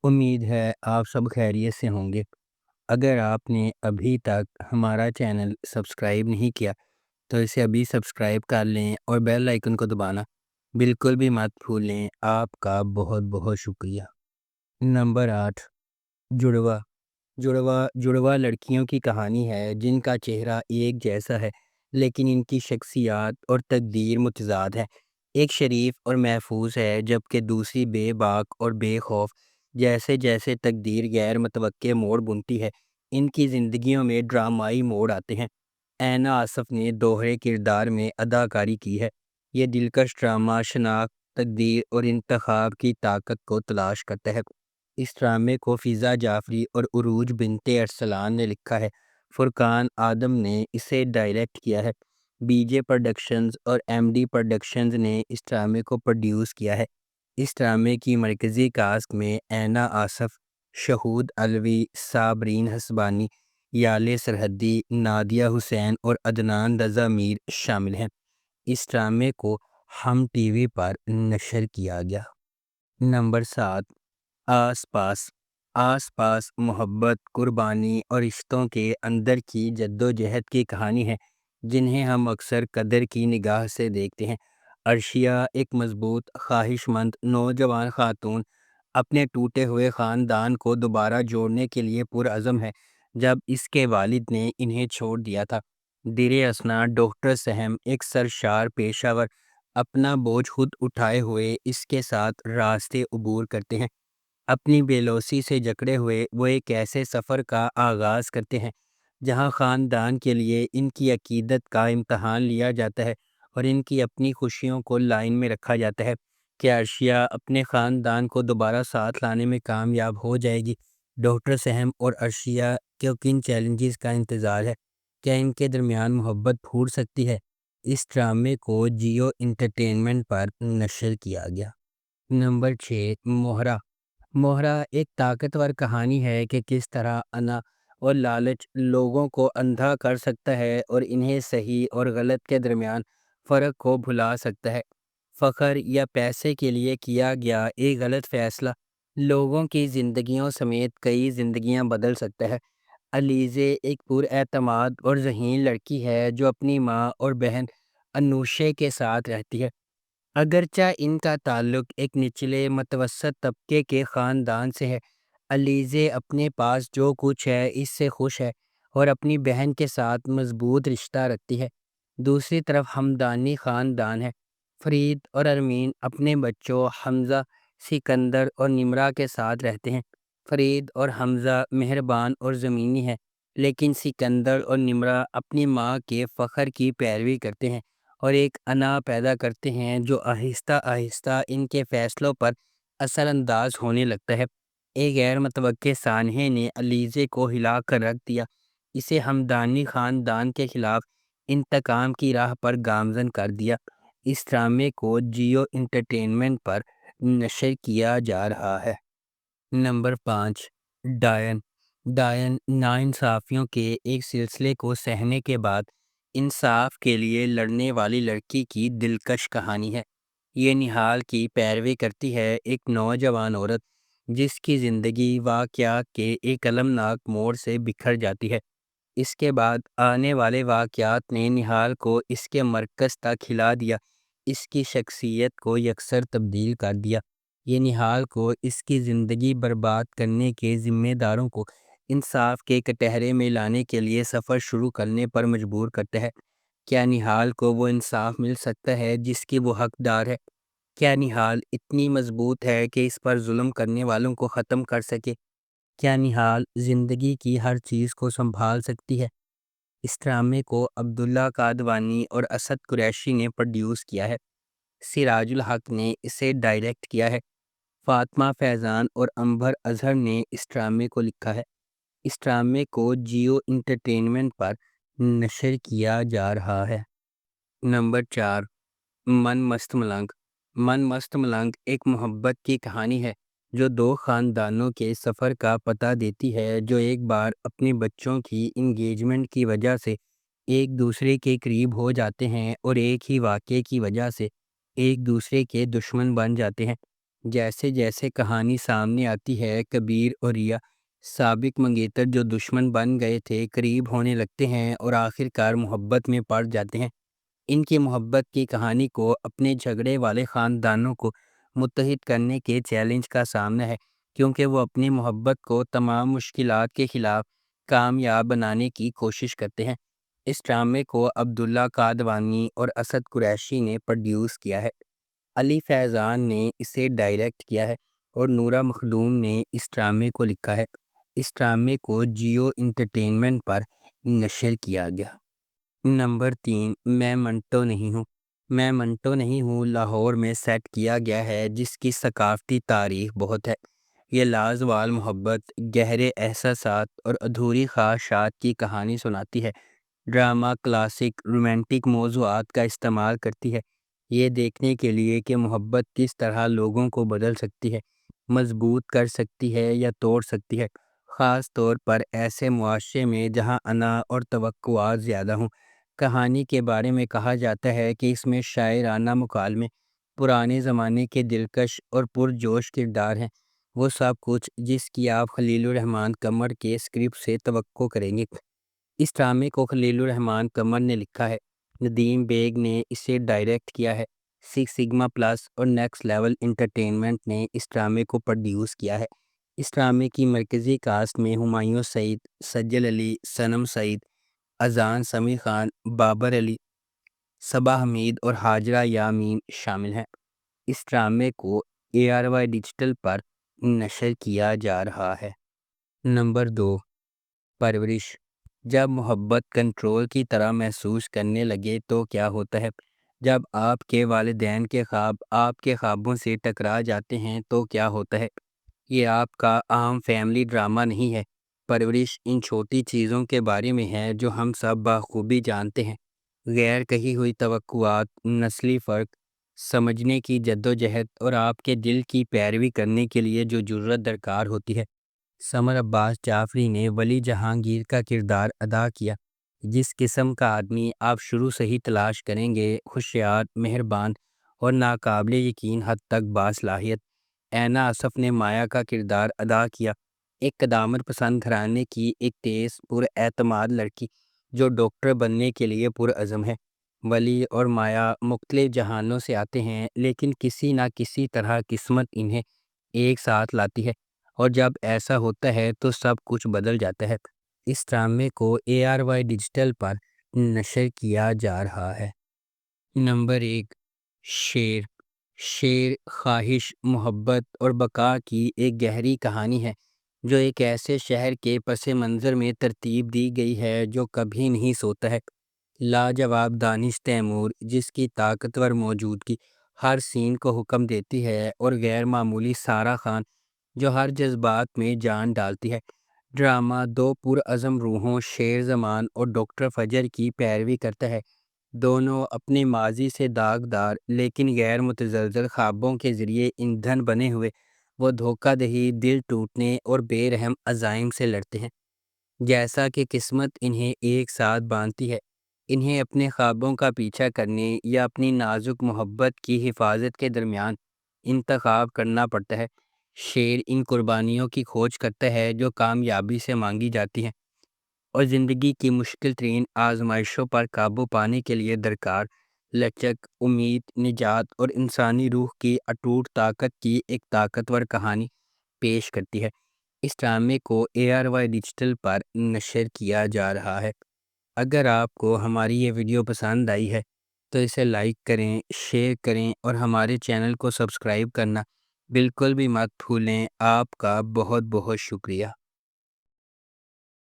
امید ہے آپ سب خیریت سے ہوں گے۔ اگر آپ نے ابھی تک ہمارا چینل سبسکرائب نہیں کیا تو اسے ابھی سبسکرائب کر لیں اور بیل آئیکن کو دبانا بالکل بھی مت بھولیں۔ آپ کا بہت بہت شکریہ۔ نمبر 8، جڑوا۔ جڑوا لڑکیوں کی کہانی ہے جن کا چہرہ ایک جیسا ہے لیکن ان کی شخصیات اور تقدیر متضاد ہے۔ ایک شریف اور محفوظ ہے جبکہ دوسری بے باک اور بے خوف۔ جیسے جیسے تقدیر غیر متوقع موڑ بنتی ہے ان کی زندگیوں میں ڈرامائی موڑ آتے ہیں۔ اینا آصف نے دوہرے کردار میں اداکاری کی ہے۔ یہ دلکش ڈرامہ شناخت، تقدیر اور انتخاب کی طاقت کو تلاش کرتا ہے۔ اس ڈرامے کو فضا جعفری اور عروج بنت ارسلان نے لکھا ہے۔ فرقان آدم نے اسے ڈائریکٹ کیا ہے۔ بی جے پروڈکشنز اور ایم ڈی پروڈکشنز نے اس ڈرامے کو پروڈیوس کیا ہے۔ اس ڈرامے کی مرکزی کاسٹ میں اینا آصف، شہود علوی، صابرین حسبانی، یالے سرحدی، نادیہ حسین اور عدنان رضا میر شامل ہیں۔ اس ڈرامے کو ہم ٹی وی پر نشر کیا گیا۔ نمبر 7، آس پاس محبت، قربانی اور رشتوں کے اندر کی جدوجہد کی کہانی ہے جنہیں ہم اکثر قدر کی نگاہ سے دیکھتے ہیں۔ عرشیہ ایک مضبوط، خواہش مند نوجوان خاتون اپنے ٹوٹے ہوئے خاندان کو دوبارہ جوڑنے کے لیے پرعزم ہے جب اس کے والد نے انہیں چھوڑ دیا تھا۔ درِ اثنا ڈاکٹر سہم ایک سرشار پیشہ ور اپنا بوجھ خود اٹھائے ہوئے اس کے ساتھ راستے عبور کرتے ہیں۔ اپنی بے لوثی سے جکڑے ہوئے وہ ایک ایسے سفر کا آغاز کرتے ہیں جہاں خاندان کے لیے ان کی عقیدت کا امتحان لیا جاتا ہے اور ان کی اپنی خوشیوں کو لائن میں رکھا جاتا ہے۔ کیا عرشیہ اپنے خاندان کو دوبارہ ساتھ لانے میں کامیاب ہو جائے گی؟ ڈاکٹر سہم اور عرشیہ کو کن چیلنجز کا انتظار ہے؟ کیا ان کے درمیان محبت پھوٹ سکتی ہے؟ اس ڈرامے کو جیو انٹرٹینمنٹ پر نشر کیا گیا۔ نمبر 6، موہرا ایک طاقتور کہانی ہے کہ کس طرح انا اور لالچ لوگوں کو اندھا کر سکتا ہے اور انہیں صحیح اور غلط کے درمیان فرق کو بھلا سکتا ہے۔ فخر یا پیسے کے لیے کیا گیا ایک غلط فیصلہ لوگوں کی زندگیوں سمیت کئی زندگیاں بدل سکتا ہے۔ علیزے ایک پر اعتماد اور ذہین لڑکی ہے جو اپنی ماں اور بہن انوشے کے ساتھ رہتی ہے۔ اگرچہ ان کا تعلق ایک نچلے متوسط طبقے کے خاندان سے ہے، علیزے اپنے پاس جو کچھ ہے اس سے خوش ہے اور اپنی بہن کے ساتھ مضبوط رشتہ رکھتی ہے۔ دوسری طرف ہمدانی خاندان ہے۔ فرید اور ارمین اپنے بچوں حمزہ، سکندر اور نمرہ کے ساتھ رہتے ہیں۔ فرید اور حمزہ مہربان اور زمینی ہیں لیکن سکندر اور نمرہ اپنی ماں کے فخر کی پیروی کرتے ہیں اور ایک انا پیدا کرتے ہیں جو آہستہ آہستہ ان کے فیصلوں پر اثر انداز ہونے لگتا ہے۔ ایک غیر متوقع سانحے نے علیزے کو ہلا کر رکھ دیا، اسے ہمدانی خاندان کے خلاف انتقام کی راہ پر گامزن کر دیا۔ اس ڈرامے کو جیو انٹرٹینمنٹ پر نشر کیا جا رہا ہے۔ نمبر 5، ڈائن ناانصافیوں کے ایک سلسلے کو سہنے کے بعد انصاف کے لیے لڑنے والی لڑکی کی دلکش کہانی ہے۔ یہ نہال کی پیروی کرتی ہے، ایک نوجوان عورت جس کی زندگی واقعات کے ایک المناک موڑ سے بکھر جاتی ہے۔ اس کے بعد آنے والے واقعات نے نہال کو اس کے مرکز تک ہلا دیا، اس کی شخصیت کو یکسر تبدیل کر دیا۔ یہ نہال کو اس کی زندگی برباد کرنے کے ذمہ داروں کو انصاف کے کٹہرے میں لانے کے لیے سفر شروع کرنے پر مجبور کرتا ہے۔ کیا نہال کو وہ انصاف مل سکتا ہے جس کی وہ حقدار ہے؟ کیا نہال اتنی مضبوط ہے کہ اس پر ظلم کرنے والوں کو ختم کر سکے؟ کیا نہال زندگی کی ہر چیز کو سنبھال سکتی ہے؟ اس ڈرامے کو عبداللہ قادوانی اور اسد قریشی نے پروڈیوس کیا ہے۔ سراج الحق نے اسے ڈائریکٹ کیا ہے۔ فاطمہ فیضان اور عنبر اظہر نے اس ڈرامے کو لکھا ہے۔ اس ڈرامے کو جیو انٹرٹینمنٹ پر نشر کیا جا رہا ہے۔ نمبر 4، من مست ملنگ ایک محبت کی کہانی ہے جو دو خاندانوں کے سفر کا پتہ دیتی ہے جو ایک بار اپنے بچوں کی انگیجمنٹ کی وجہ سے ایک دوسرے کے قریب ہو جاتے ہیں اور ایک ہی واقعے کی وجہ سے ایک دوسرے کے دشمن بن جاتے ہیں۔ جیسے جیسے کہانی سامنے آتی ہے، کبیر اور ریا سابق منگیتر جو دشمن بن گئے تھے قریب ہونے لگتے ہیں اور آخر کار محبت میں پڑ جاتے ہیں۔ ان کی محبت کی کہانی کو اپنے جھگڑے والے خاندانوں کو متحد کرنے کے چیلنج کا سامنا ہے، کیونکہ وہ اپنی محبت کو تمام مشکلات کے خلاف کامیاب بنانے کی کوشش کرتے ہیں۔ اس ڈرامے کو عبداللہ قادوانی اور اسد قریشی نے پروڈیوس کیا ہے۔ علی فیضان نے اسے ڈائریکٹ کیا ہے اور نورا مخدوم نے اس ڈرامے کو لکھا ہے۔ اس ڈرامے کو جیو انٹرٹینمنٹ پر نشر کیا گیا۔ نمبر 3، میں منٹو نہیں ہوں۔ میں منٹو نہیں ہوں لاہور میں سیٹ کیا گیا ہے، جس کی ثقافتی تاریخ بہت ہے۔ یہ لازوال محبت، گہرے احساسات اور ادھوری خواہشات کی کہانی سناتی ہے۔ ڈرامہ کلاسک رومانٹک موضوعات کا استعمال کرتی ہے، یہ دیکھنے کے لیے کہ محبت کس طرح لوگوں کو بدل سکتی ہے، مضبوط کر سکتی ہے یا توڑ سکتی ہے، خاص طور پر ایسے معاشرے میں جہاں انا اور توقعات زیادہ ہوں۔ کہانی کے بارے میں کہا جاتا ہے کہ اس میں شاعرانہ مکالمے، پرانے زمانے کے دلکش اور پرجوش کردار ہیں، وہ سب کچھ جس کی آپ خلیل الرحمن قمر کے اسکرپٹ سے توقع کریں گے۔ اس ڈرامے کو خلیل الرحمن قمر نے لکھا ہے، ندیم بیگ نے اسے ڈائریکٹ کیا ہے، سکس سگما پلس اور نیکسٹ لیول انٹرٹینمنٹ نے اس ڈرامے کو پروڈیوس کیا ہے۔ اس ڈرامے کی مرکزی کاسٹ میں ہمایوں سعید، سجل علی، صنم سعید، اذان سمیع خان، بابر علی، صبا حمید اور ہاجرہ یامین شامل ہیں۔ اس ڈرامے کو ARY ڈیجیٹل پر نشر کیا جا رہا ہے۔ نمبر 2، پرورش۔ جب محبت کنٹرول کی طرح محسوس کرنے لگے تو کیا ہوتا ہے؟ جب آپ کے والدین کے خواب آپ کے خوابوں سے ٹکرا جاتے ہیں تو کیا ہوتا ہے؟ یہ آپ کا عام فیملی ڈرامہ نہیں ہے۔ پرورش ان چھوٹی چیزوں کے بارے میں ہے جو ہم سب بخوبی جانتے ہیں، غیر کہی ہوئی توقعات، نسلی فرق سمجھنے کی جدوجہد اور آپ کے دل کی پیروی کرنے کے لیے جو جرأت درکار ہوتی ہے۔ سمر عباس جعفری نے ولی جہانگیر کا کردار ادا کیا۔ جس قسم کا آدمی آپ شروع سے ہی تلاش کریں گے، ہوشیار، مہربان اور ناقابل یقین حد تک باصلاحیت۔ اینا آصف نے مایا کا کردار ادا کیا، ایک قدامت پسند گھرانے کی ایک تیز پر اعتماد لڑکی جو ڈاکٹر بننے کے لیے پرعزم ہے۔ ولی اور مایا مختلف جہانوں سے آتے ہیں، لیکن کسی نہ کسی طرح قسمت انہیں ایک ساتھ لاتی ہے، اور جب ایسا ہوتا ہے تو سب کچھ بدل جاتا ہے۔ اس ڈرامے کو ARY ڈیجیٹل پر نشر کیا جا رہا ہے۔ نمبر 1، شیر۔ شیر خواہش، محبت اور بقا کی ایک گہری کہانی ہے جو ایک ایسے شہر کے پس منظر میں ترتیب دی گئی ہے جو کبھی نہیں سوتا ہے۔ لاجواب دانش تیمور، جس کی طاقتور موجودگی ہر سین کو حکم دیتی ہے، اور غیر معمولی سارہ خان جو ہر جذبات میں جان ڈالتی ہے۔ ڈرامہ دو پرعزم روحوں، شیر زمان اور ڈاکٹر فجر کی پیروی کرتا ہے۔ دونوں اپنے ماضی سے داغدار لیکن غیر متزلزل خوابوں کے ذریعے ایندھن بنے ہوئے وہ دھوکہ دہی، دل ٹوٹنے اور بے رحم عزائم سے لڑتے ہیں۔ جیسا کہ قسمت انہیں ایک ساتھ باندھتی ہے، انہیں اپنے خوابوں کا پیچھا کرنے یا اپنی نازک محبت کی حفاظت کے درمیان انتخاب کرنا پڑتا ہے۔ شیر ان قربانیوں کی کھوج کرتا ہے جو کامیابی سے مانگی جاتی ہیں، اور زندگی کی مشکل ترین آزمائشوں پر قابو پانے کے لیے درکار لچک، امید، نجات اور انسانی روح کی اٹوٹ طاقت کی ایک طاقتور کہانی پیش کرتی ہے۔ اس ڈرامے کو ARY ڈیجیٹل پر نشر کیا جا رہا ہے۔ اگر آپ کو ہماری یہ ویڈیو پسند آئی ہے تو اسے لائک کریں، شیئر کریں اور ہمارے چینل کو سبسکرائب کرنا بالکل بھی مت بھولیں۔ آپ کا بہت بہت شکریہ۔